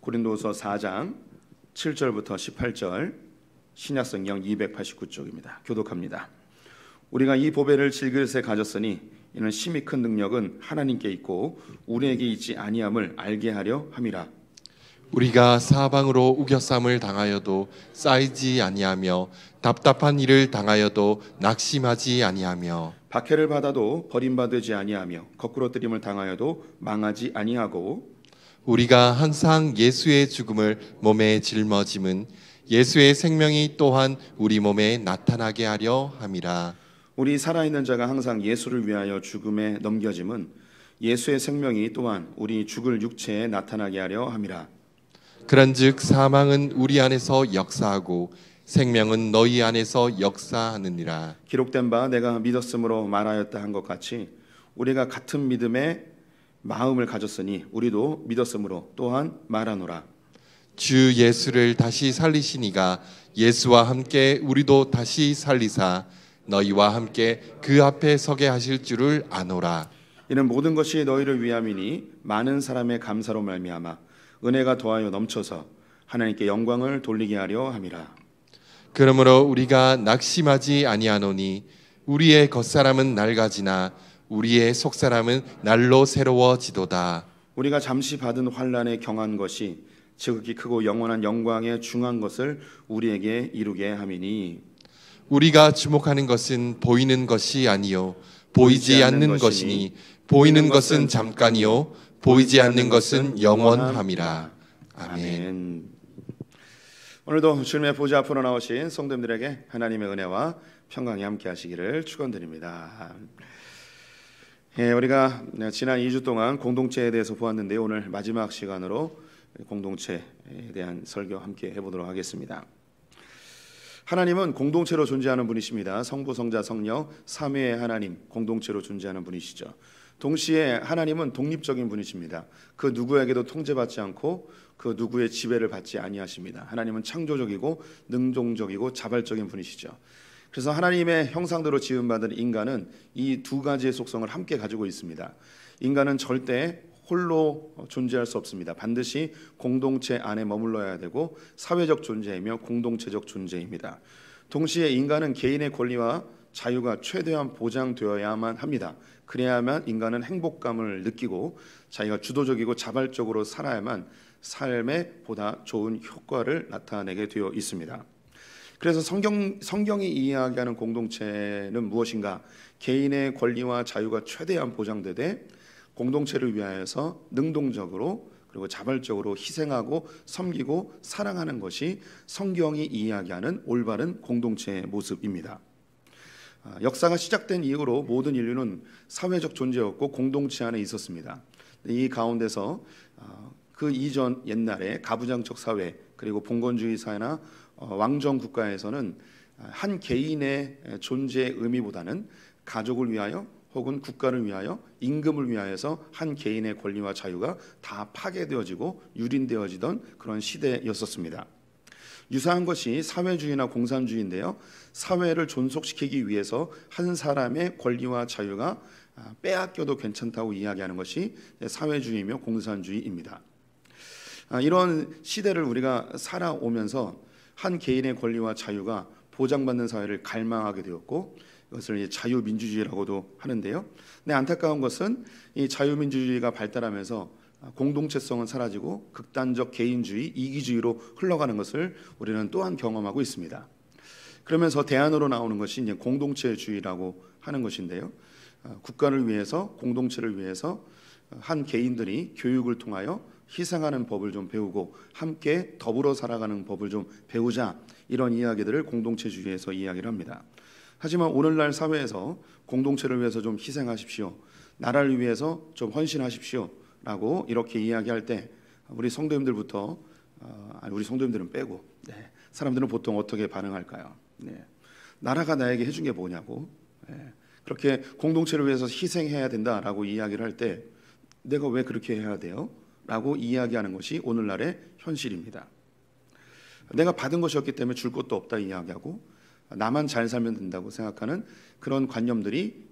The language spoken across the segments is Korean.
고린도후서 4장 7절부터 18절, 신약성경 289쪽입니다. 교독합니다. 우리가 이 보배를 질그릇에 가졌으니 이는 심히 큰 능력은 하나님께 있고 우리에게 있지 아니함을 알게 하려 함이라. 우리가 사방으로 우겨쌈을 당하여도 쌓이지 아니하며 답답한 일을 당하여도 낙심하지 아니하며 박해를 받아도 버림받지 아니하며 거꾸로 뜨림을 당하여도 망하지 아니하고 우리가 항상 예수의 죽음을 몸에 짊어짐은 예수의 생명이 또한 우리 몸에 나타나게 하려 함이라. 우리 살아있는 자가 항상 예수를 위하여 죽음에 넘겨짐은 예수의 생명이 또한 우리 죽을 육체에 나타나게 하려 함이라. 그런즉 사망은 우리 안에서 역사하고 생명은 너희 안에서 역사하느니라. 기록된 바 내가 믿었으므로 말하였다 한 것 같이 우리가 같은 믿음의 마음을 가졌으니 우리도 믿었으므로 또한 말하노라. 주 예수를 다시 살리시니가 예수와 함께 우리도 다시 살리사 너희와 함께 그 앞에 서게 하실 줄을 아노라. 이는 모든 것이 너희를 위함이니 많은 사람의 감사로 말미암아 은혜가 더하여 넘쳐서 하나님께 영광을 돌리게 하려 함이라. 그러므로 우리가 낙심하지 아니하노니 우리의 겉사람은 낡아지나 우리의 속사람은 날로 새로워지도다. 우리가 잠시 받은 환난에 경한 것이 지극히 크고 영원한 영광에 중한 것을 우리에게 이루게 함이니 우리가 주목하는 것은 보이는 것이 아니요 보이지 않는 것이니 보이는 것은 잠깐이요 보이지 않는 것은 영원함이라. 아멘. 오늘도 주님의 보좌 앞으로 나오신 성도님들에게 하나님의 은혜와 평강이 함께 하시기를 축원드립니다. 우리가 지난 2주 동안 공동체에 대해서 보았는데 오늘 마지막 시간으로 공동체에 대한 설교 함께 해보도록 하겠습니다. 하나님은 공동체로 존재하는 분이십니다. 성부, 성자, 성령 삼위의 하나님, 공동체로 존재하는 분이시죠. 동시에 하나님은 독립적인 분이십니다. 그 누구에게도 통제받지 않고 그 누구의 지배를 받지 아니하십니다. 하나님은 창조적이고 능동적이고 자발적인 분이시죠. 그래서 하나님의 형상대로 지음받은 인간은 이 두 가지의 속성을 함께 가지고 있습니다. 인간은 절대 홀로 존재할 수 없습니다. 반드시 공동체 안에 머물러야 되고 사회적 존재이며 공동체적 존재입니다. 동시에 인간은 개인의 권리와 자유가 최대한 보장되어야만 합니다. 그래야만 인간은 행복감을 느끼고 자기가 주도적이고 자발적으로 살아야만 삶에 보다 좋은 효과를 나타내게 되어 있습니다. 그래서 성경이 이야기하는 공동체는 무엇인가? 개인의 권리와 자유가 최대한 보장되되 공동체를 위하여서 능동적으로 그리고 자발적으로 희생하고 섬기고 사랑하는 것이 성경이 이야기하는 올바른 공동체의 모습입니다. 역사가 시작된 이후로 모든 인류는 사회적 존재였고 공동체 안에 있었습니다. 이 가운데서 그 이전 옛날에 가부장적 사회 그리고 봉건주의 사회나 왕정 국가에서는 한 개인의 존재의 의미보다는 가족을 위하여 혹은 국가를 위하여 임금을 위하여서 한 개인의 권리와 자유가 다 파괴되어지고 유린되어지던 그런 시대였었습니다. 유사한 것이 사회주의나 공산주의인데요. 사회를 존속시키기 위해서 한 사람의 권리와 자유가 빼앗겨도 괜찮다고 이야기하는 것이 사회주의이며 공산주의입니다. 이런 시대를 우리가 살아오면서 한 개인의 권리와 자유가 보장받는 사회를 갈망하게 되었고 이것을 자유민주주의라고도 하는데요. 근데 안타까운 것은 이 자유민주주의가 발달하면서 공동체성은 사라지고 극단적 개인주의, 이기주의로 흘러가는 것을 우리는 또한 경험하고 있습니다. 그러면서 대안으로 나오는 것이 이제 공동체주의라고 하는 것인데요. 국가를 위해서, 공동체를 위해서 한 개인들이 교육을 통하여 희생하는 법을 좀 배우고 함께 더불어 살아가는 법을 좀 배우자, 이런 이야기들을 공동체주의에서 이야기를 합니다. 하지만 오늘날 사회에서 공동체를 위해서 좀 희생하십시오, 나라를 위해서 좀 헌신하십시오 라고 이렇게 이야기할 때 우리 성도님들부터 우리 성도님들은 빼고 사람들은 보통 어떻게 반응할까요? 나라가 나에게 해준 게 뭐냐고, 그렇게 공동체를 위해서 희생해야 된다라고 이야기를 할 때 내가 왜 그렇게 해야 돼요? 라고 이야기하는 것이 오늘날의 현실입니다. 내가 받은 것이었기 때문에 줄 것도 없다 이야기하고 나만 잘 살면 된다고 생각하는 그런 관념들이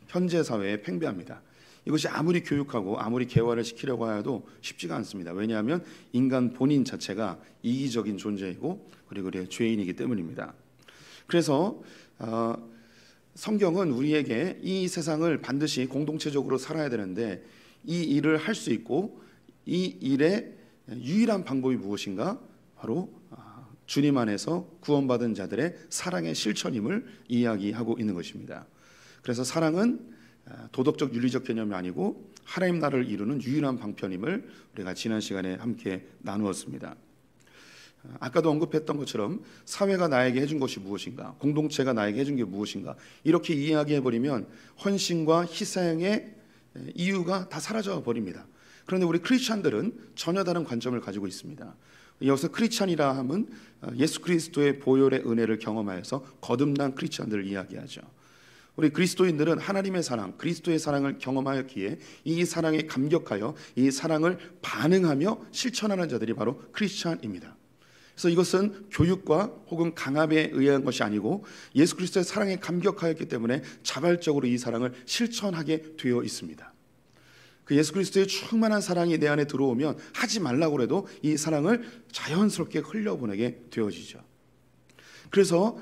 현재 사회에 팽배합니다. 이것이 아무리 교육하고 아무리 개화를 시키려고 해도 쉽지가 않습니다. 왜냐하면 인간 본인 자체가 이기적인 존재이고 그리고 죄인이기 때문입니다. 그래서 성경은 우리에게 이 세상을 반드시 공동체적으로 살아야 되는데 이 일을 할 수 있고 이 일의 유일한 방법이 무엇인가? 바로 주님 안에서 구원받은 자들의 사랑의 실천임을 이야기하고 있는 것입니다. 그래서 사랑은 도덕적 윤리적 개념이 아니고 하나님 나라를 이루는 유일한 방편임을 우리가 지난 시간에 함께 나누었습니다. 아까도 언급했던 것처럼 사회가 나에게 해준 것이 무엇인가, 공동체가 나에게 해준 게 무엇인가, 이렇게 이야기해버리면 헌신과 희생의 이유가 다 사라져 버립니다. 그런데 우리 크리스찬들은 전혀 다른 관점을 가지고 있습니다. 여기서 크리스찬이라 함은 예수 그리스도의 보혈의 은혜를 경험하여서 거듭난 크리스찬들을 이야기하죠. 우리 그리스도인들은 하나님의 사랑, 그리스도의 사랑을 경험하였기에 이 사랑에 감격하여 이 사랑을 반응하며 실천하는 자들이 바로 크리스찬입니다. 그래서 이것은 교육과 혹은 강압에 의한 것이 아니고 예수 그리스도의 사랑에 감격하였기 때문에 자발적으로 이 사랑을 실천하게 되어 있습니다. 그 예수 그리스도의 충만한 사랑이 내 안에 들어오면 하지 말라고 해도 이 사랑을 자연스럽게 흘려보내게 되어지죠. 그래서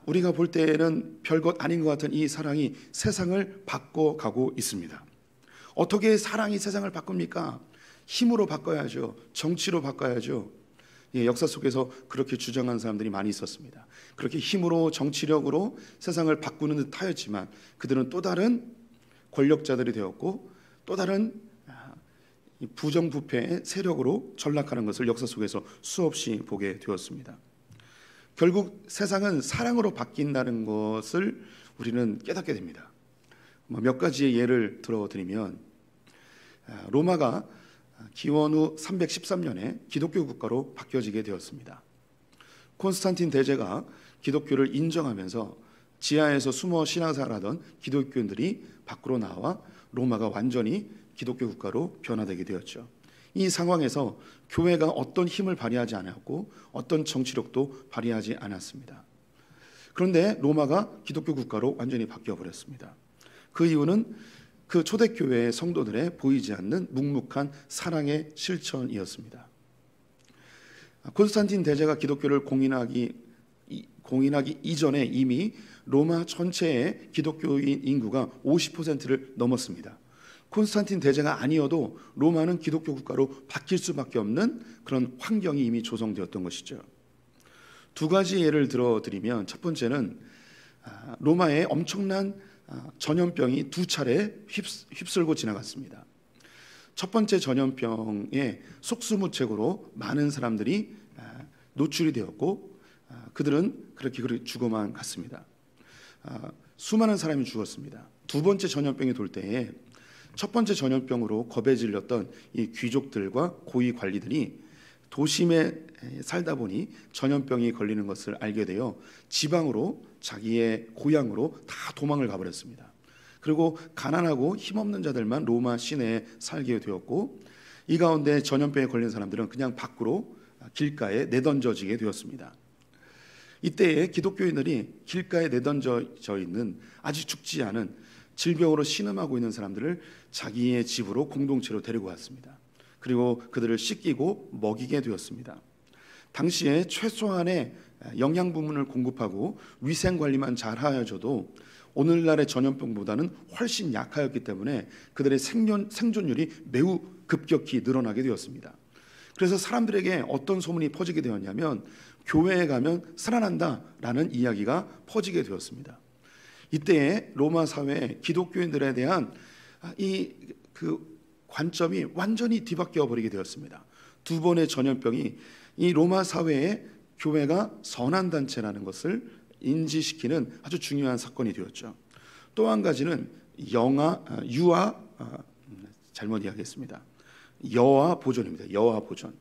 우리가 볼 때는 별것 아닌 것 같은 이 사랑이 세상을 바꿔가고 있습니다. 어떻게 사랑이 세상을 바꿉니까? 힘으로 바꿔야죠. 정치로 바꿔야죠. 역사 속에서 그렇게 주장한 사람들이 많이 있었습니다. 그렇게 힘으로 정치력으로 세상을 바꾸는 듯 하였지만 그들은 또 다른 권력자들이 되었고 또 다른 부정부패의 세력으로 전락하는 것을 역사 속에서 수없이 보게 되었습니다. 결국 세상은 사랑으로 바뀐다는 것을 우리는 깨닫게 됩니다. 몇 가지의 예를 들어드리면 로마가 기원 후 313년에 기독교 국가로 바뀌어지게 되었습니다. 콘스탄틴 대제가 기독교를 인정하면서 지하에서 숨어 신앙생활하던 기독교인들이 밖으로 나와 로마가 완전히 기독교 국가로 변화되게 되었죠. 이 상황에서 교회가 어떤 힘을 발휘하지 않았고 어떤 정치력도 발휘하지 않았습니다. 그런데 로마가 기독교 국가로 완전히 바뀌어버렸습니다. 그 이유는 그 초대교회의 성도들의 보이지 않는 묵묵한 사랑의 실천이었습니다. 콘스탄틴 대제가 기독교를 공인하기 이전에 이미 로마 전체의 기독교인 인구가 50%를 넘었습니다. 콘스탄틴 대제가 아니어도 로마는 기독교 국가로 바뀔 수밖에 없는 그런 환경이 이미 조성되었던 것이죠. 두 가지 예를 들어드리면 첫 번째는 로마의 엄청난 전염병이 두 차례 휩쓸고 지나갔습니다. 첫 번째 전염병에 속수무책으로 많은 사람들이 노출이 되었고 그들은 그렇게 죽어만 갔습니다. 수많은 사람이 죽었습니다. 두 번째 전염병이 돌 때에 첫 번째 전염병으로 겁에 질렸던 이 귀족들과 고위 관리들이 도심에 살다 보니 전염병이 걸리는 것을 알게 되어 지방으로 자기의 고향으로 다 도망을 가버렸습니다. 그리고 가난하고 힘없는 자들만 로마 시내에 살게 되었고 이 가운데 전염병에 걸린 사람들은 그냥 밖으로 길가에 내던져지게 되었습니다. 이때에 기독교인들이 길가에 내던져 있는 아직 죽지 않은 질병으로 신음하고 있는 사람들을 자기의 집으로 공동체로 데리고 왔습니다. 그리고 그들을 씻기고 먹이게 되었습니다. 당시에 최소한의 영양 부문을 공급하고 위생 관리만 잘 하여줘도 오늘날의 전염병보다는 훨씬 약하였기 때문에 그들의 생존율이 매우 급격히 늘어나게 되었습니다. 그래서 사람들에게 어떤 소문이 퍼지게 되었냐면 교회에 가면 살아난다라는 이야기가 퍼지게 되었습니다. 이때에 로마 사회에 기독교인들에 대한 그 관점이 완전히 뒤바뀌어 버리게 되었습니다. 두 번의 전염병이 이 로마 사회에 교회가 선한 단체라는 것을 인지시키는 아주 중요한 사건이 되었죠. 또 한 가지는 여와 보존입니다. 여와 보존.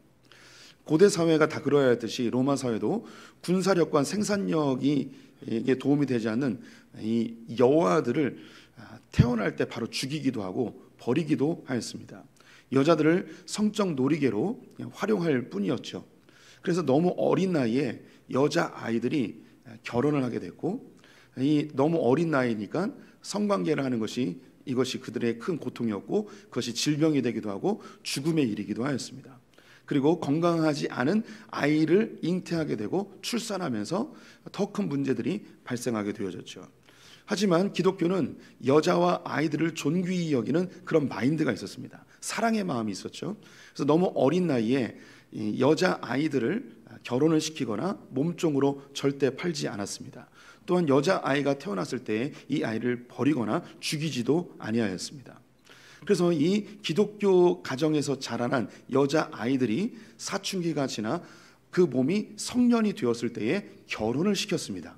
고대 사회가 다 그러야 했듯이 로마 사회도 군사력과 생산력이 이게 도움이 되지 않는 이 여아들을 태어날 때 바로 죽이기도 하고 버리기도 하였습니다. 여자들을 성적 놀이개로 활용할 뿐이었죠. 그래서 너무 어린 나이에 여자 아이들이 결혼을 하게 됐고 이 너무 어린 나이니까 성관계를 하는 것이 이것이 그들의 큰 고통이었고 그것이 질병이 되기도 하고 죽음의 일이기도 하였습니다. 그리고 건강하지 않은 아이를 잉태하게 되고 출산하면서 더 큰 문제들이 발생하게 되어졌죠. 하지만 기독교는 여자와 아이들을 존귀히 여기는 그런 마인드가 있었습니다. 사랑의 마음이 있었죠. 그래서 너무 어린 나이에 이 여자 아이들을 결혼을 시키거나 몸종으로 절대 팔지 않았습니다. 또한 여자 아이가 태어났을 때 이 아이를 버리거나 죽이지도 아니하였습니다. 그래서 이 기독교 가정에서 자라난 여자 아이들이 사춘기가 지나 그 몸이 성년이 되었을 때에 결혼을 시켰습니다.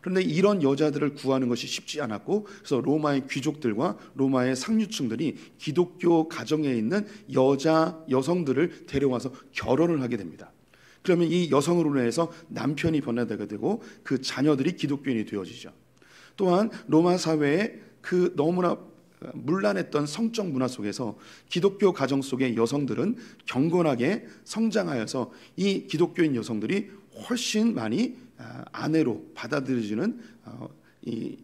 그런데 이런 여자들을 구하는 것이 쉽지 않았고, 그래서 로마의 귀족들과 로마의 상류층들이 기독교 가정에 있는 여성들을 데려와서 결혼을 하게 됩니다. 그러면 이 여성으로 인해서 남편이 변화되게 되고 그 자녀들이 기독교인이 되어지죠. 또한 로마 사회에 그 너무나 문란했던 성적 문화 속에서 기독교 가정 속의 여성들은 경건하게 성장하여서 이 기독교인 여성들이 훨씬 많이 아내로 받아들여지는 이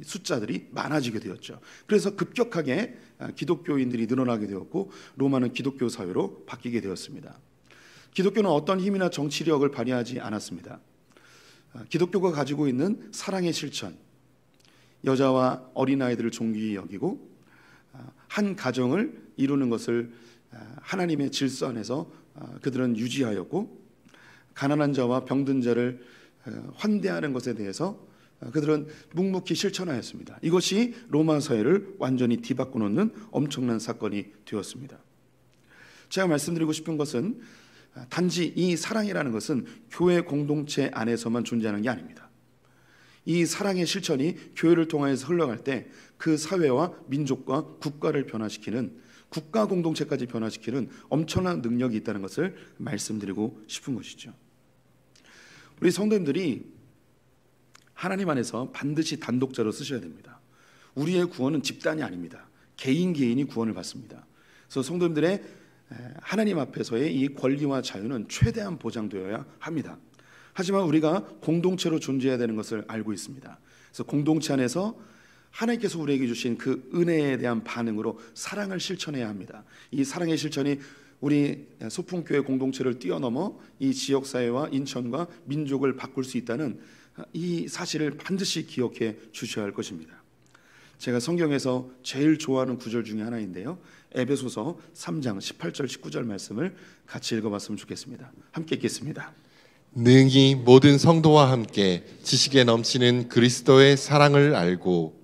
숫자들이 많아지게 되었죠. 그래서 급격하게 기독교인들이 늘어나게 되었고 로마는 기독교 사회로 바뀌게 되었습니다. 기독교는 어떤 힘이나 정치력을 발휘하지 않았습니다. 기독교가 가지고 있는 사랑의 실천, 여자와 어린아이들을 존귀히 여기고 한 가정을 이루는 것을 하나님의 질서 안에서 그들은 유지하였고, 가난한 자와 병든 자를 환대하는 것에 대해서 그들은 묵묵히 실천하였습니다. 이것이 로마 사회를 완전히 뒤바꿔 놓는 엄청난 사건이 되었습니다. 제가 말씀드리고 싶은 것은 단지 이 사랑이라는 것은 교회 공동체 안에서만 존재하는 게 아닙니다. 이 사랑의 실천이 교회를 통해서 흘러갈 때 그 사회와 민족과 국가를 변화시키는, 국가 공동체까지 변화시키는 엄청난 능력이 있다는 것을 말씀드리고 싶은 것이죠. 우리 성도님들이 하나님 안에서 반드시 단독자로 쓰셔야 됩니다. 우리의 구원은 집단이 아닙니다. 개인이 구원을 받습니다. 그래서 성도님들의 하나님 앞에서의 이 권리와 자유는 최대한 보장되어야 합니다. 하지만 우리가 공동체로 존재해야 되는 것을 알고 있습니다. 그래서 공동체 안에서 하나님께서 우리에게 주신 그 은혜에 대한 반응으로 사랑을 실천해야 합니다. 이 사랑의 실천이 우리 소풍교회 공동체를 뛰어넘어 이 지역사회와 인천과 민족을 바꿀 수 있다는 이 사실을 반드시 기억해 주셔야 할 것입니다. 제가 성경에서 제일 좋아하는 구절 중에 하나인데요, 에베소서 3장 18절 19절 말씀을 같이 읽어봤으면 좋겠습니다. 함께 읽겠습니다. 능히 모든 성도와 함께 지식에 넘치는 그리스도의 사랑을 알고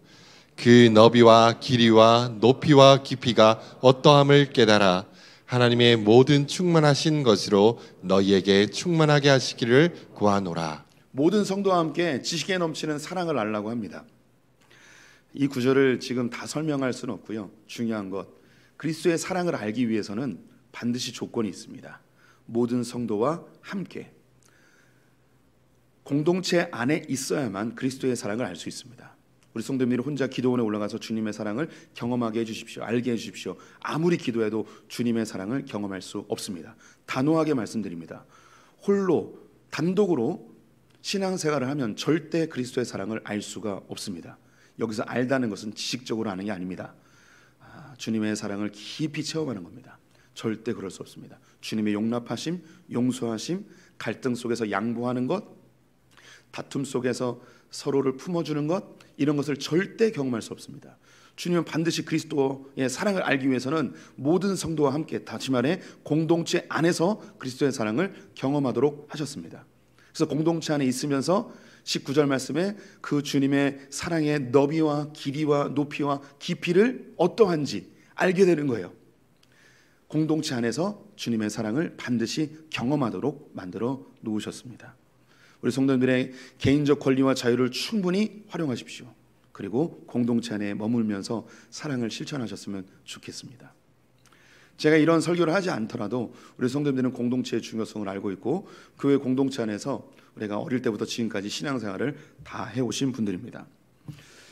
그 너비와 길이와 높이와 깊이가 어떠함을 깨달아 하나님의 모든 충만하신 것으로 너희에게 충만하게 하시기를 구하노라. 모든 성도와 함께 지식에 넘치는 사랑을 알라고 합니다. 이 구절을 지금 다 설명할 수는 없고요. 중요한 것, 그리스도의 사랑을 알기 위해서는 반드시 조건이 있습니다. 모든 성도와 함께, 공동체 안에 있어야만 그리스도의 사랑을 알 수 있습니다. 우리 성도님들이 혼자 기도원에 올라가서 주님의 사랑을 경험하게 해주십시오. 알게 해주십시오. 아무리 기도해도 주님의 사랑을 경험할 수 없습니다. 단호하게 말씀드립니다. 홀로 단독으로 신앙생활을 하면 절대 그리스도의 사랑을 알 수가 없습니다. 여기서 알다는 것은 지식적으로 아는 게 아닙니다. 주님의 사랑을 깊이 체험하는 겁니다. 절대 그럴 수 없습니다. 주님의 용납하심, 용서하심, 갈등 속에서 양보하는 것, 다툼 속에서 서로를 품어주는 것, 이런 것을 절대 경험할 수 없습니다. 주님은 반드시 그리스도의 사랑을 알기 위해서는 모든 성도와 함께, 다시 말해 공동체 안에서 그리스도의 사랑을 경험하도록 하셨습니다. 그래서 공동체 안에 있으면서 19절 말씀에 그 주님의 사랑의 너비와 길이와 높이와 깊이를 어떠한지 알게 되는 거예요. 공동체 안에서 주님의 사랑을 반드시 경험하도록 만들어 놓으셨습니다. 우리 성도님들의 개인적 권리와 자유를 충분히 활용하십시오. 그리고 공동체 안에 머물면서 사랑을 실천하셨으면 좋겠습니다. 제가 이런 설교를 하지 않더라도 우리 성도님들은 공동체의 중요성을 알고 있고 교회 공동체 안에서 우리가 어릴 때부터 지금까지 신앙생활을 다 해오신 분들입니다.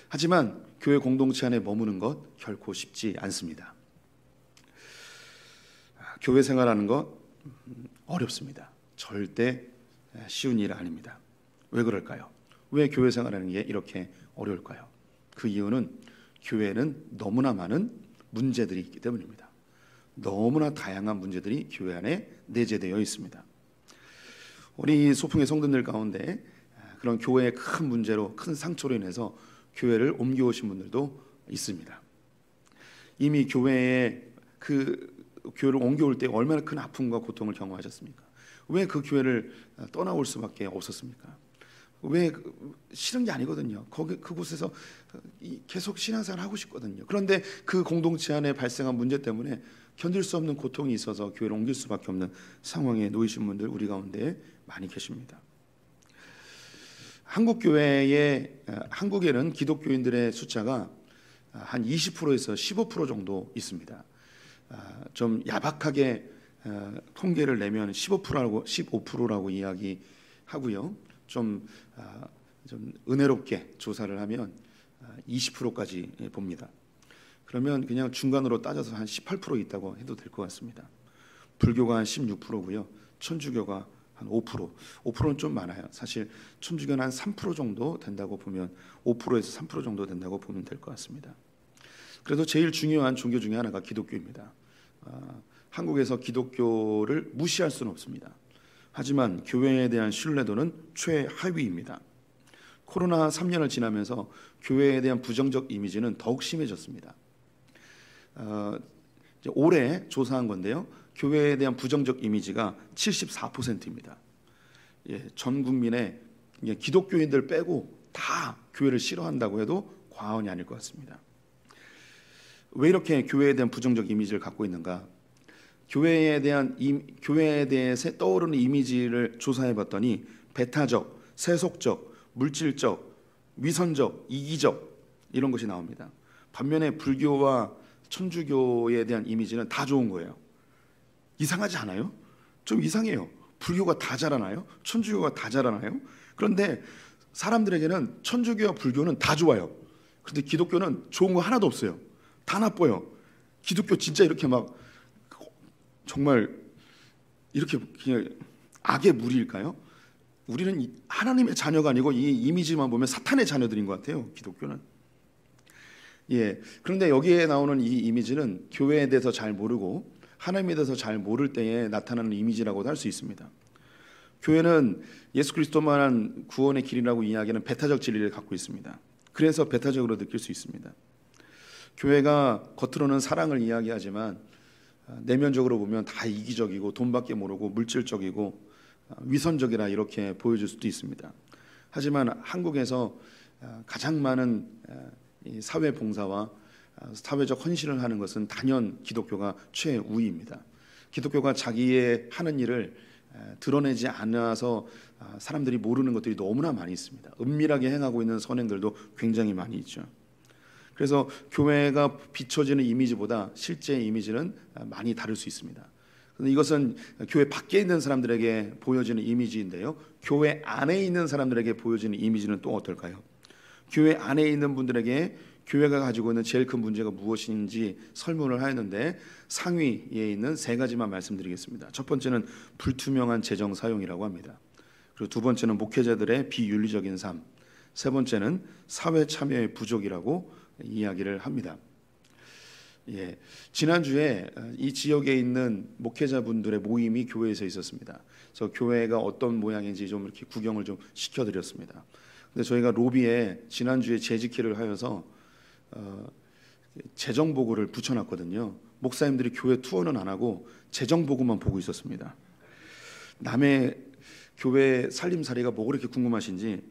하지만 교회 공동체 안에 머무는 것 결코 쉽지 않습니다. 교회 생활하는 것 어렵습니다. 절대 쉬운 일 아닙니다. 왜 그럴까요? 왜 교회 생활하는 게 이렇게 어려울까요? 그 이유는 교회에는 너무나 많은 문제들이 있기 때문입니다. 너무나 다양한 문제들이 교회 안에 내재되어 있습니다. 우리 소풍의 성도들 가운데 그런 교회의 큰 문제로, 큰 상처로 인해서 교회를 옮겨오신 분들도 있습니다. 이미 교회를 옮겨올 때 얼마나 큰 아픔과 고통을 경험하셨습니까? 왜 그 교회를 떠나올 수밖에 없었습니까? 왜 싫은 게 아니거든요. 그곳에서 계속 신앙생활 하고 싶거든요. 그런데 그 공동체 안에 발생한 문제 때문에 견딜 수 없는 고통이 있어서 교회를 옮길 수밖에 없는 상황에 놓이신 분들 우리 가운데 많이 계십니다. 한국에는 기독교인들의 숫자가 한 20%에서 15% 정도 있습니다. 좀 야박하게 통계를 내면 15%라고 이야기하고요. 좀 은혜롭게 조사를 하면 20%까지 봅니다. 그러면 그냥 중간으로 따져서 한 18% 있다고 해도 될 것 같습니다. 불교가 한 16%고요. 천주교가 한 5%. 5%는 좀 많아요. 사실 천주교는 한 3% 정도 된다고 보면 5%에서 3% 정도 된다고 보면 될 것 같습니다. 그래도 제일 중요한 종교 중에 하나가 기독교입니다. 한국에서 기독교를 무시할 수는 없습니다. 하지만 교회에 대한 신뢰도는 최하위입니다. 코로나 3년을 지나면서 교회에 대한 부정적 이미지는 더욱 심해졌습니다. 올해 조사한 건데요. 교회에 대한 부정적 이미지가 74%입니다. 전 국민의 기독교인들 빼고 다 교회를 싫어한다고 해도 과언이 아닐 것 같습니다. 왜 이렇게 교회에 대한 부정적 이미지를 갖고 있는가? 교회에 대해서 떠오르는 이미지를 조사해 봤더니 배타적, 세속적, 물질적, 위선적, 이기적 이런 것이 나옵니다. 반면에 불교와 천주교에 대한 이미지는 다 좋은 거예요. 이상하지 않아요? 좀 이상해요. 불교가 다 잘하나요? 천주교가 다 잘하나요? 그런데 사람들에게는 천주교와 불교는 다 좋아요. 그런데 기독교는 좋은 거 하나도 없어요. 다 나빠요. 기독교 진짜 이렇게 막 정말 이렇게 그냥 악의 무리일까요? 우리는 하나님의 자녀가 아니고 이 이미지만 보면 사탄의 자녀들인 것 같아요. 기독교는. 그런데 여기에 나오는 이 이미지는 교회에 대해서 잘 모르고 하나님에 대해서 잘 모를 때에 나타나는 이미지라고도 할 수 있습니다. 교회는 예수 그리스도만한 구원의 길이라고 이야기하는 배타적 진리를 갖고 있습니다. 그래서 배타적으로 느낄 수 있습니다. 교회가 겉으로는 사랑을 이야기하지만 내면적으로 보면 다 이기적이고 돈밖에 모르고 물질적이고 위선적이라 이렇게 보여줄 수도 있습니다. 하지만 한국에서 가장 많은 사회 봉사와 사회적 헌신을 하는 것은 단연 기독교가 최우위입니다. 기독교가 자기의 하는 일을 드러내지 않아서 사람들이 모르는 것들이 너무나 많이 있습니다. 은밀하게 행하고 있는 선행들도 굉장히 많이 있죠. 그래서 교회가 비춰지는 이미지보다 실제 이미지는 많이 다를 수 있습니다. 그런데 이것은 교회 밖에 있는 사람들에게 보여지는 이미지인데요. 교회 안에 있는 사람들에게 보여지는 이미지는 또 어떨까요? 교회 안에 있는 분들에게 교회가 가지고 있는 제일 큰 문제가 무엇인지 설문을 하였는데 상위에 있는 세 가지만 말씀드리겠습니다. 첫 번째는 불투명한 재정 사용이라고 합니다. 그리고 두 번째는 목회자들의 비윤리적인 삶, 세 번째는 사회 참여의 부족이라고 이야기를 합니다. 지난주에 이 지역에 있는 목회자분들의 모임이 교회에서 있었습니다. 그래서 교회가 어떤 모양인지 좀 이렇게 구경을 좀 시켜드렸습니다. 근데 저희가 로비에 지난주에 재직회를 하여서 재정보고를 붙여놨거든요. 목사님들이 교회 투어는 안 하고 재정보고만 보고 있었습니다. 남의 교회 살림살이가 뭐 그렇게 궁금하신지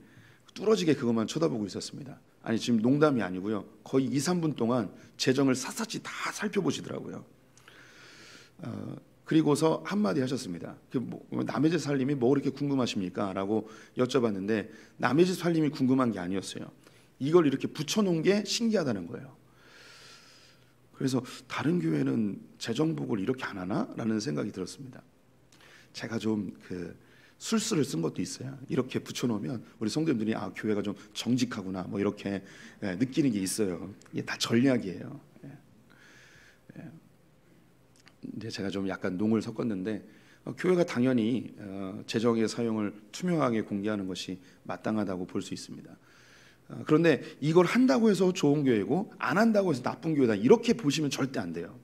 뚫어지게 그것만 쳐다보고 있었습니다. 아니 지금 농담이 아니고요. 거의 2, 3분 동안 재정을 샅샅이 다 살펴보시더라고요. 그리고서 한마디 하셨습니다. 남의 집 살림이 뭐 그렇게 궁금하십니까? 라고 여쭤봤는데 남의 집 살림이 궁금한 게 아니었어요. 이걸 이렇게 붙여놓은 게 신기하다는 거예요. 그래서 다른 교회는 재정복을 이렇게 안 하나? 라는 생각이 들었습니다. 제가 좀 술수를 쓴 것도 있어요. 이렇게 붙여놓으면 우리 성도님들이 교회가 좀 정직하구나 뭐 이렇게 느끼는 게 있어요. 이게 다 전략이에요. 이제 제가 좀 약간 농을 섞었는데 교회가 당연히 재정의 사용을 투명하게 공개하는 것이 마땅하다고 볼 수 있습니다. 그런데 이걸 한다고 해서 좋은 교회고 안 한다고 해서 나쁜 교회다, 이렇게 보시면 절대 안 돼요.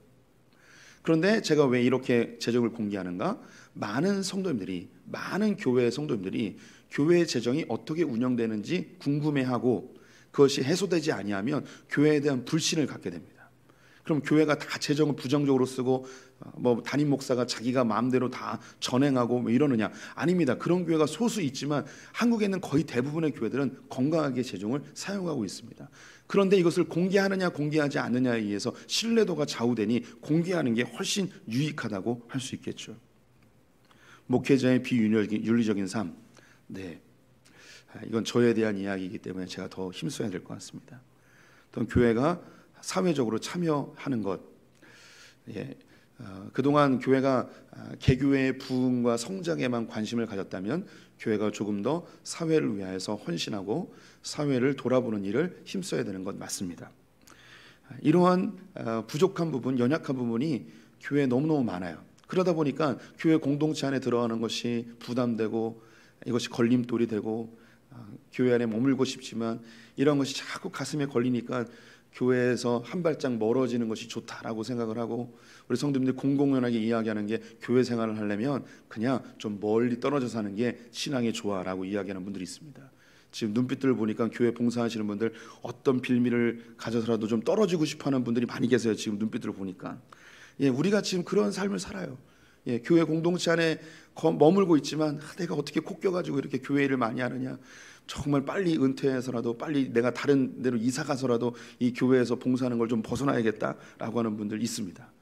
그런데 제가 왜 이렇게 재정을 공개하는가? 많은 성도님들이, 많은 교회 성도님들이 교회 재정이 어떻게 운영되는지 궁금해하고 그것이 해소되지 아니하면 교회에 대한 불신을 갖게 됩니다. 그럼 교회가 다 재정을 부정적으로 쓰고 뭐 담임 목사가 자기가 마음대로 다 전행하고 뭐 이러느냐? 아닙니다. 그런 교회가 소수 있지만 한국에 있는 거의 대부분의 교회들은 건강하게 재정을 사용하고 있습니다. 그런데 이것을 공개하느냐 공개하지 않느냐에 의해서 신뢰도가 좌우되니 공개하는 게 훨씬 유익하다고 할 수 있겠죠. 목회자의 비윤리적인 삶, 네, 이건 저에 대한 이야기이기 때문에 제가 더 힘써야 될 것 같습니다. 또 교회가 사회적으로 참여하는 것, 그동안 교회가 개교회의 부흥과 성장에만 관심을 가졌다면 교회가 조금 더 사회를 위하여서 헌신하고 사회를 돌아보는 일을 힘써야 되는 것 맞습니다. 이러한 부족한 부분, 연약한 부분이 교회에 너무너무 많아요. 그러다 보니까 교회 공동체 안에 들어가는 것이 부담되고 이것이 걸림돌이 되고 교회 안에 머물고 싶지만 이런 것이 자꾸 가슴에 걸리니까 교회에서 한 발짝 멀어지는 것이 좋다라고 생각을 하고, 우리 성도님들이 공공연하게 이야기하는 게 교회 생활을 하려면 그냥 좀 멀리 떨어져 사는 게 신앙의 조화라고 이야기하는 분들이 있습니다. 지금 눈빛들을 보니까 교회 봉사하시는 분들 어떤 빌미를 가져서라도 좀 떨어지고 싶어하는 분들이 많이 계세요. 지금 눈빛들을 보니까 우리가 지금 그런 삶을 살아요. 교회 공동체 안에 머물고 있지만 내가 어떻게 코 껴가지고 이렇게 교회 일을 많이 하느냐, 정말 빨리 은퇴해서라도 빨리 내가 다른 데로 이사 가서라도 이 교회에서 봉사하는 걸 좀 벗어나야겠다라고 하는 분들 있습니다.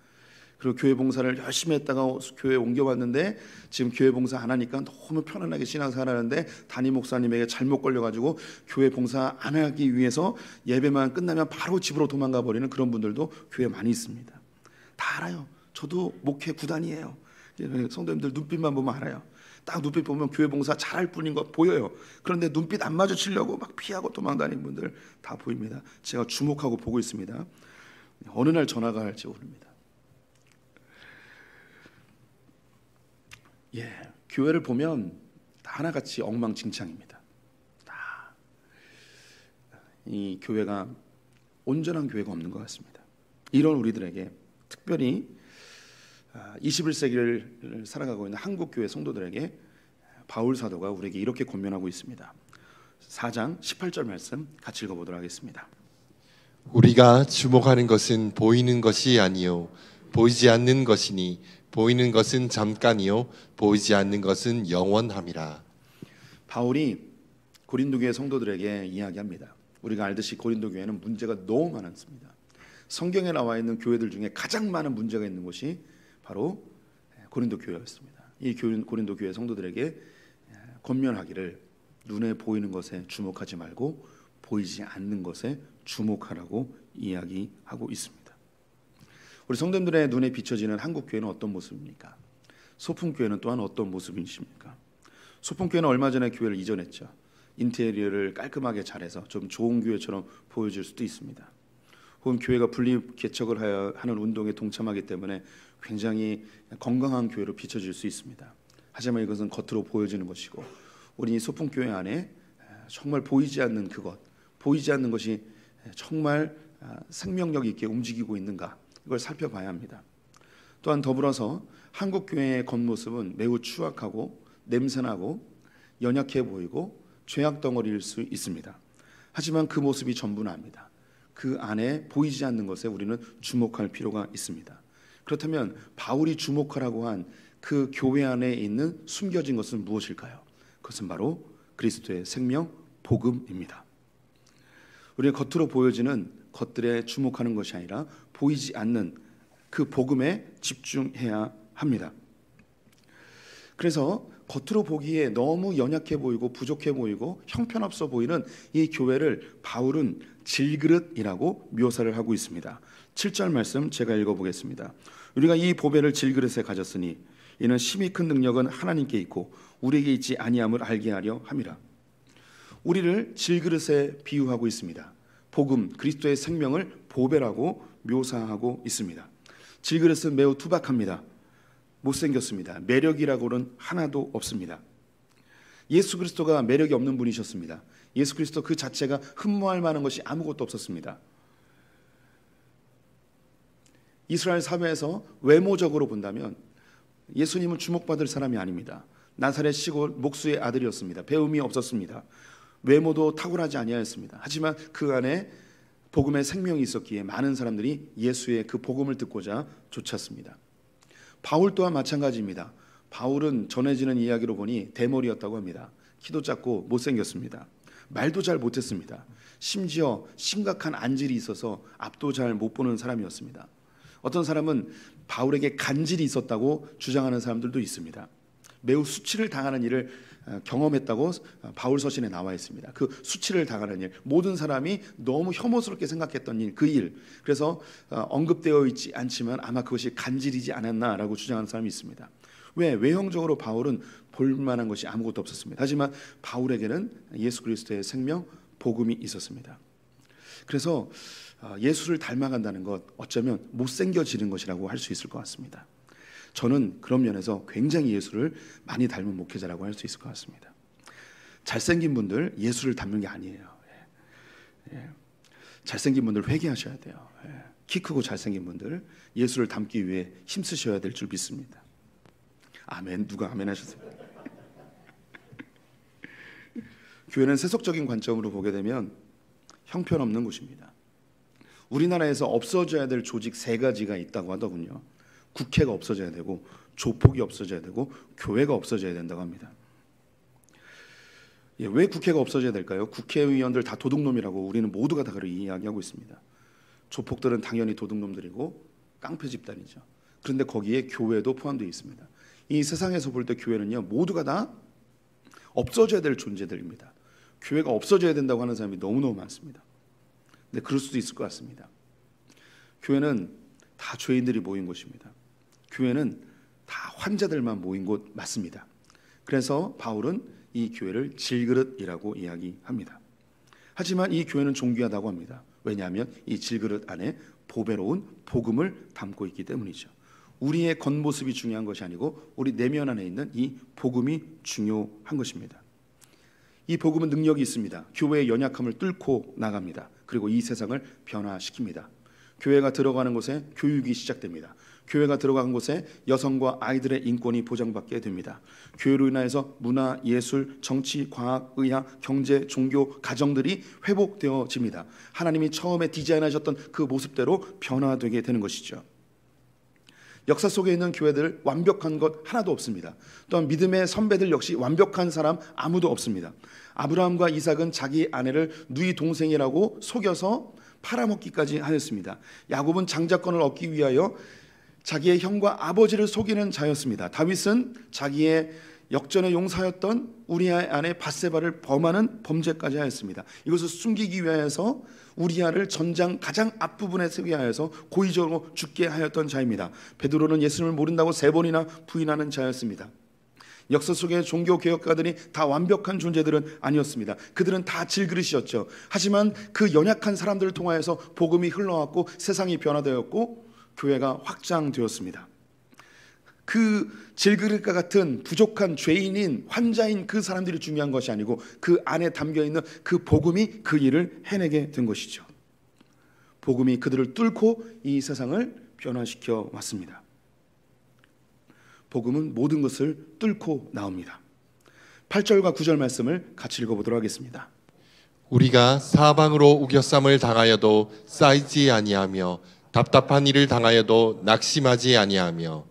그리고 교회 봉사를 열심히 했다가 교회에 옮겨왔는데 지금 교회 봉사 안 하니까 너무 편안하게 신앙생활하는데 담임 목사님에게 잘못 걸려가지고 교회 봉사 안 하기 위해서 예배만 끝나면 바로 집으로 도망가 버리는 그런 분들도 교회에 많이 있습니다. 다 알아요. 저도 목회 구단이에요. 성도님들 눈빛만 보면 알아요. 딱 눈빛 보면 교회 봉사 잘할 뿐인 거 보여요. 그런데 눈빛 안 마주치려고 막 피하고 도망다니는 분들 다 보입니다. 제가 주목하고 보고 있습니다. 어느 날 전화가 할지 모릅니다. 교회를 보면 다 하나같이 엉망진창입니다. 다 이 교회가 온전한 교회가 없는 것 같습니다. 이런 우리들에게, 특별히 21세기를 살아가고 있는 한국교회 성도들에게 바울 사도가 우리에게 이렇게 권면하고 있습니다. 4장 18절 말씀 같이 읽어보도록 하겠습니다. 우리가 주목하는 것은 보이는 것이 아니요 보이지 않는 것이니 보이는 것은 잠깐이요 보이지 않는 것은 영원함이라. 바울이 고린도 교회 성도들에게 이야기합니다. 우리가 알듯이 고린도 교회는 문제가 너무 많았습니다. 성경에 나와 있는 교회들 중에 가장 많은 문제가 있는 곳이 바로 고린도 교회였습니다. 이 고린도 교회 성도들에게 권면하기를 눈에 보이는 것에 주목하지 말고 보이지 않는 것에 주목하라고 이야기하고 있습니다. 우리 성도님들의 눈에 비춰지는 한국 교회는 어떤 모습입니까? 소풍 교회는 또한 어떤 모습이십니까? 소풍 교회는 얼마 전에 교회를 이전했죠. 인테리어를 깔끔하게 잘해서 좀 좋은 교회처럼 보여질 수도 있습니다. 혹은 교회가 분리 개척을 하는 운동에 동참하기 때문에 굉장히 건강한 교회로 비춰질 수 있습니다. 하지만 이것은 겉으로 보여지는 것이고, 우리 이 소풍교회 안에 정말 보이지 않는 그것, 보이지 않는 것이 정말 생명력 있게 움직이고 있는가, 이걸 살펴봐야 합니다. 또한 더불어서 한국교회의 겉모습은 매우 추악하고 냄새나고 연약해 보이고 죄악 덩어리일 수 있습니다. 하지만 그 모습이 전부는 아닙니다. 그 안에 보이지 않는 것에 우리는 주목할 필요가 있습니다. 그렇다면 바울이 주목하라고 한 그 교회 안에 있는 숨겨진 것은 무엇일까요? 그것은 바로 그리스도의 생명, 복음입니다. 우리가 겉으로 보여지는 것들에 주목하는 것이 아니라 보이지 않는 그 복음에 집중해야 합니다. 그래서 겉으로 보기에 너무 연약해 보이고 부족해 보이고 형편없어 보이는 이 교회를 바울은 질그릇이라고 묘사를 하고 있습니다. 7절 말씀 제가 읽어보겠습니다. 우리가 이 보배를 질그릇에 가졌으니 이는 심히 큰 능력은 하나님께 있고 우리에게 있지 아니함을 알게 하려 함이라. 우리를 질그릇에 비유하고 있습니다. 복음, 그리스도의 생명을 보배라고 묘사하고 있습니다. 질그릇은 매우 투박합니다. 못생겼습니다. 매력이라고는 하나도 없습니다. 예수 그리스도가 매력이 없는 분이셨습니다. 예수 그리스도 그 자체가 흠모할 만한 것이 아무것도 없었습니다. 이스라엘 사회에서 외모적으로 본다면 예수님은 주목받을 사람이 아닙니다. 나사렛 시골 목수의 아들이었습니다. 배움이 없었습니다. 외모도 탁월하지 아니하였습니다. 하지만 그 안에 복음의 생명이 있었기에 많은 사람들이 예수의 그 복음을 듣고자 쫓았습니다. 바울 또한 마찬가지입니다. 바울은 전해지는 이야기로 보니 대머리였다고 합니다. 키도 작고 못생겼습니다. 말도 잘 못했습니다. 심지어 심각한 안질이 있어서 앞도 잘 못 보는 사람이었습니다. 어떤 사람은 바울에게 간질이 있었다고 주장하는 사람들도 있습니다. 매우 수치를 당하는 일을 경험했다고 바울 서신에 나와 있습니다. 그 수치를 당하는 일, 모든 사람이 너무 혐오스럽게 생각했던 일, 그 일, 그래서 언급되어 있지 않지만 아마 그것이 간질이지 않았나라고 주장하는 사람이 있습니다. 왜? 외형적으로 바울은 볼만한 것이 아무것도 없었습니다. 하지만 바울에게는 예수 그리스도의 생명, 복음이 있었습니다. 그래서 예수를 닮아간다는 것, 어쩌면 못생겨지는 것이라고 할 수 있을 것 같습니다. 저는 그런 면에서 굉장히 예수를 많이 닮은 목회자라고 할 수 있을 것 같습니다. 잘생긴 분들 예수를 닮는 게 아니에요. 잘생긴 분들 회개하셔야 돼요. 키 크고 잘생긴 분들 예수를 닮기 위해 힘쓰셔야 될 줄 믿습니다. 아멘. 누가 아멘 하셨어요? 교회는 세속적인 관점으로 보게 되면 형편없는 곳입니다. 우리나라에서 없어져야 될 조직 3가지가 있다고 하더군요. 국회가 없어져야 되고, 조폭이 없어져야 되고, 교회가 없어져야 된다고 합니다. 왜 국회가 없어져야 될까요? 국회의원들 다 도둑놈이라고 우리는 모두가 다 그렇게 이야기하고 있습니다. 조폭들은 당연히 도둑놈들이고 깡패 집단이죠. 그런데 거기에 교회도 포함되어 있습니다. 이 세상에서 볼 때 교회는요, 모두가 다 없어져야 될 존재들입니다. 교회가 없어져야 된다고 하는 사람이 너무너무 많습니다. 근데 그럴 수도 있을 것 같습니다. 교회는 다 죄인들이 모인 곳입니다. 교회는 다 환자들만 모인 곳 맞습니다. 그래서 바울은 이 교회를 질그릇이라고 이야기합니다. 하지만 이 교회는 존귀하다고 합니다. 왜냐하면 이 질그릇 안에 보배로운 복음을 담고 있기 때문이죠. 우리의 겉모습이 중요한 것이 아니고 우리 내면 안에 있는 이 복음이 중요한 것입니다. 이 복음은 능력이 있습니다. 교회의 연약함을 뚫고 나갑니다. 그리고 이 세상을 변화시킵니다. 교회가 들어가는 곳에 교육이 시작됩니다. 교회가 들어간 곳에 여성과 아이들의 인권이 보장받게 됩니다. 교회로 인하여서 문화, 예술, 정치, 과학, 의학, 경제, 종교, 가정들이 회복되어집니다. 하나님이 처음에 디자인하셨던 그 모습대로 변화되게 되는 것이죠. 역사 속에 있는 교회들 완벽한 것 하나도 없습니다. 또한 믿음의 선배들 역시 완벽한 사람 아무도 없습니다. 아브라함과 이삭은 자기 아내를 누이 동생이라고 속여서 팔아먹기까지 하였습니다. 야곱은 장자권을 얻기 위하여 자기의 형과 아버지를 속이는 자였습니다. 다윗은 자기의 역전의 용사였던 우리아의 아내 밧세바를 범하는 범죄까지 하였습니다. 이것을 숨기기 위하여서 우리아를 전장 가장 앞부분에 세우게 하여서 고의적으로 죽게 하였던 자입니다. 베드로는 예수님을 모른다고 3번이나 부인하는 자였습니다. 역사 속의 종교 개혁가들이 다 완벽한 존재들은 아니었습니다. 그들은 다 질그릇이었죠. 하지만 그 연약한 사람들을 통하여서 복음이 흘러왔고 세상이 변화되었고 교회가 확장되었습니다. 그 질그릇과 같은 부족한 죄인인 환자인 그 사람들이 중요한 것이 아니고 그 안에 담겨있는 그 복음이 그 일을 해내게 된 것이죠. 복음이 그들을 뚫고 이 세상을 변화시켜 왔습니다. 복음은 모든 것을 뚫고 나옵니다. 8절과 9절 말씀을 같이 읽어보도록 하겠습니다. 우리가 사방으로 우겨쌈을 당하여도 쌓이지 아니하며 답답한 일을 당하여도 낙심하지 아니하며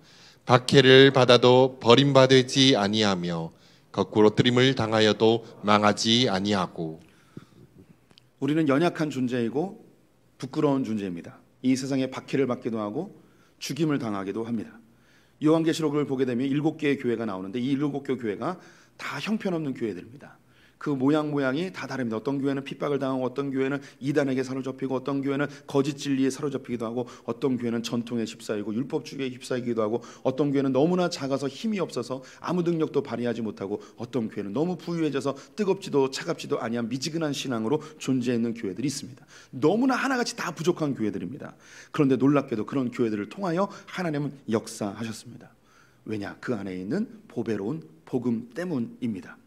박해를 받아도 버림받지 아니하며 거꾸로 뜨림을 당하여도 망하지 아니하고. 우리는 연약한 존재이고 부끄러운 존재입니다. 이 세상에 박해를 받기도 하고 죽임을 당하기도 합니다. 요한계시록을 보게 되면 7개의 교회가 나오는데 이 7개 교회가 다 형편없는 교회들입니다. 그 모양이 다 다릅니다. 어떤 교회는 핍박을 당하고 어떤 교회는 이단에게 사로잡히고 어떤 교회는 거짓 진리에 사로잡히기도 하고 어떤 교회는 전통에 휩싸이고 율법주의에 휩싸이기도 하고 어떤 교회는 너무나 작아서 힘이 없어서 아무 능력도 발휘하지 못하고 어떤 교회는 너무 부유해져서 뜨겁지도 차갑지도 아니한 미지근한 신앙으로 존재하는 교회들이 있습니다. 너무나 하나같이 다 부족한 교회들입니다. 그런데 놀랍게도 그런 교회들을 통하여 하나님은 역사하셨습니다. 왜냐? 그 안에 있는 보배로운 복음 때문입니다.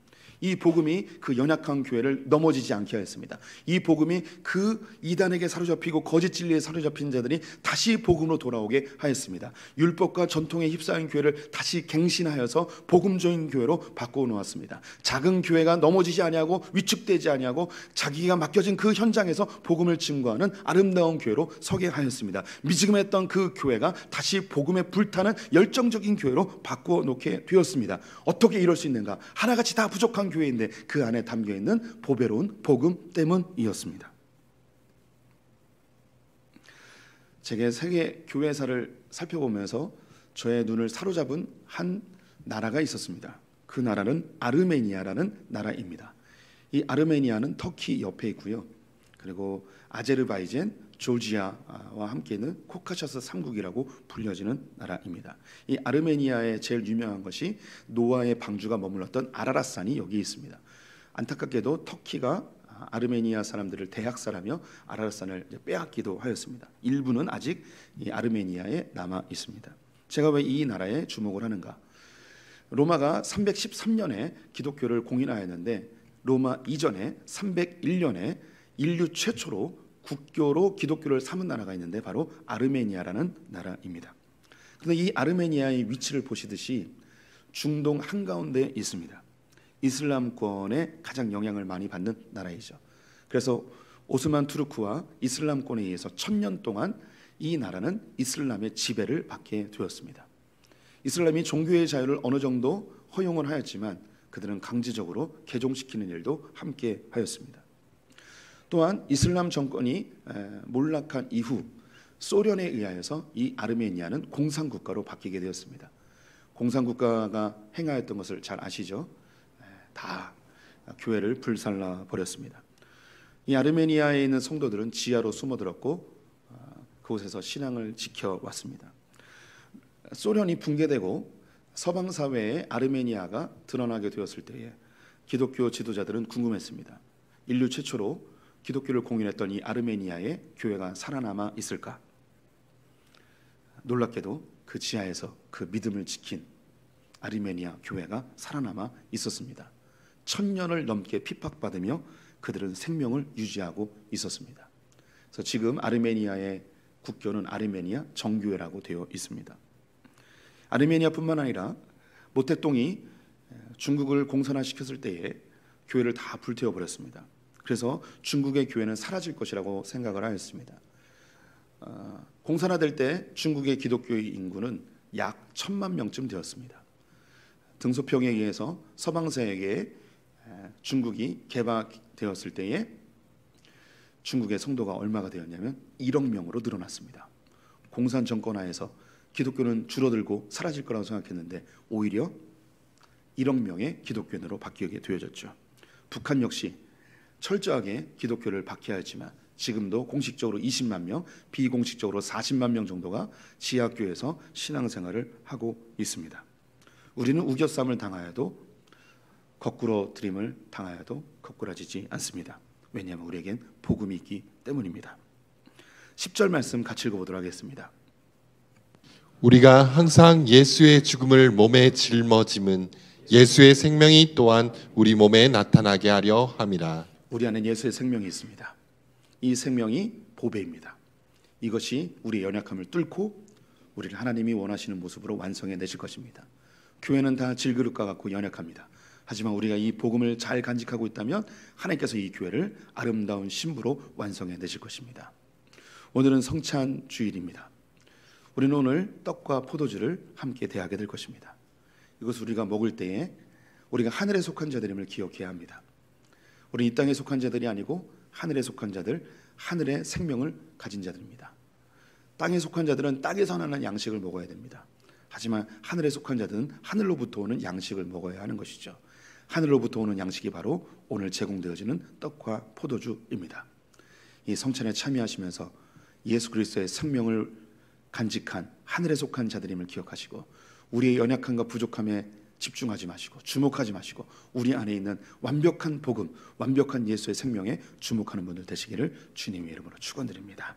이 복음이 그 연약한 교회를 넘어지지 않게 하였습니다. 이 복음이 그 이단에게 사로잡히고 거짓 진리에 사로잡힌 자들이 다시 복음으로 돌아오게 하였습니다. 율법과 전통에 휩싸인 교회를 다시 갱신하여서 복음적인 교회로 바꾸어 놓았습니다. 작은 교회가 넘어지지 아니하고 위축되지 아니하고 자기가 맡겨진 그 현장에서 복음을 증거하는 아름다운 교회로 서게 하였습니다. 미지근했던 그 교회가 다시 복음에 불타는 열정적인 교회로 바꾸어 놓게 되었습니다. 어떻게 이럴 수 있는가? 하나같이 다 부족한 교회인데 그 안에 담겨있는 보배로운 복음 때문이었습니다. 제게 세계 교회사를 살펴보면서 저의 눈을 사로잡은 한 나라가 있었습니다. 그 나라는 아르메니아라는 나라입니다. 이 아르메니아는 터키 옆에 있고요. 그리고 아제르바이잔, 조지아와 함께 있는 코카셔스 3국이라고 불려지는 나라입니다. 이 아르메니아의 제일 유명한 것이 노아의 방주가 머물렀던 아라랏산이 여기 있습니다. 안타깝게도 터키가 아르메니아 사람들을 대학살하며 아라랏산을 빼앗기도 하였습니다. 일부는 아직 이 아르메니아에 남아 있습니다. 제가 왜 이 나라에 주목을 하는가? 로마가 313년에 기독교를 공인하였는데 로마 이전에 301년에 인류 최초로 국교로 기독교를 삼은 나라가 있는데 바로 아르메니아라는 나라입니다. 그런데 이 아르메니아의 위치를 보시듯이 중동 한가운데에 있습니다. 이슬람권에 가장 영향을 많이 받는 나라이죠. 그래서 오스만 투르크와 이슬람권에 의해서 1000년 동안 이 나라는 이슬람의 지배를 받게 되었습니다. 이슬람이 종교의 자유를 어느 정도 허용을 하였지만 그들은 강제적으로 개종시키는 일도 함께 하였습니다. 또한 이슬람 정권이 몰락한 이후 소련에 의하여서 이 아르메니아는 공산국가로 바뀌게 되었습니다. 공산국가가 행하였던 것을 잘 아시죠? 다 교회를 불살라 버렸습니다. 이 아르메니아에 있는 성도들은 지하로 숨어들었고 그곳에서 신앙을 지켜왔습니다. 소련이 붕괴되고 서방 사회에 아르메니아가 드러나게 되었을 때에 기독교 지도자들은 궁금했습니다. 인류 최초로 기독교를 공인했던 이 아르메니아의 교회가 살아남아 있을까? 놀랍게도 그 지하에서 그 믿음을 지킨 아르메니아 교회가 살아남아 있었습니다. 1000년을 넘게 핍박받으며 그들은 생명을 유지하고 있었습니다. 그래서 지금 아르메니아의 국교는 아르메니아 정교회라고 되어 있습니다. 아르메니아뿐만 아니라 모태똥이 중국을 공산화시켰을 때에 교회를 다 불태워버렸습니다. 그래서 중국의 교회는 사라질 것이라고 생각을 하였습니다. 공산화될 때 중국의 기독교의 인구는 약 1000만 명쯤 되었습니다. 등소평에 의해서 서방 세계에 중국이 개방되었을 때에 중국의 성도가 얼마가 되었냐면 1억 명으로 늘어났습니다. 공산 정권하에서 기독교는 줄어들고 사라질 거라고 생각했는데 오히려 1억 명의 기독교인으로 바뀌게 되어졌죠. 북한 역시 철저하게 기독교를 박해하였지만 지금도 공식적으로 20만 명, 비공식적으로 40만 명 정도가 지하교에서 신앙생활을 하고 있습니다. 우리는 우겨쌈을 당하여도 거꾸로 들임을 당하여도 거꾸라지지 않습니다. 왜냐하면 우리에겐 복음이 있기 때문입니다. 10절 말씀 같이 읽어보도록 하겠습니다. 우리가 항상 예수의 죽음을 몸에 짊어짐은 예수의 생명이 또한 우리 몸에 나타나게 하려 함이라. 우리 안에 예수의 생명이 있습니다. 이 생명이 보배입니다. 이것이 우리의 연약함을 뚫고 우리를 하나님이 원하시는 모습으로 완성해 내실 것입니다. 교회는 다 질그릇과 같고 연약합니다. 하지만 우리가 이 복음을 잘 간직하고 있다면 하나님께서 이 교회를 아름다운 신부로 완성해 내실 것입니다. 오늘은 성찬 주일입니다. 우리는 오늘 떡과 포도주를 함께 대하게 될 것입니다. 이것을 우리가 먹을 때에 우리가 하늘에 속한 자들임을 기억해야 합니다. 우리는 이 땅에 속한 자들이 아니고 하늘에 속한 자들, 하늘의 생명을 가진 자들입니다. 땅에 속한 자들은 땅에서 나는 양식을 먹어야 됩니다. 하지만 하늘에 속한 자들은 하늘로부터 오는 양식을 먹어야 하는 것이죠. 하늘로부터 오는 양식이 바로 오늘 제공되어지는 떡과 포도주입니다. 이 성찬에 참여하시면서 예수 그리스도의 생명을 간직한 하늘에 속한 자들임을 기억하시고 우리의 연약함과 부족함에 집중하지 마시고 주목하지 마시고 우리 안에 있는 완벽한 복음, 완벽한 예수의 생명에 주목하는 분들 되시기를 주님의 이름으로 축원드립니다.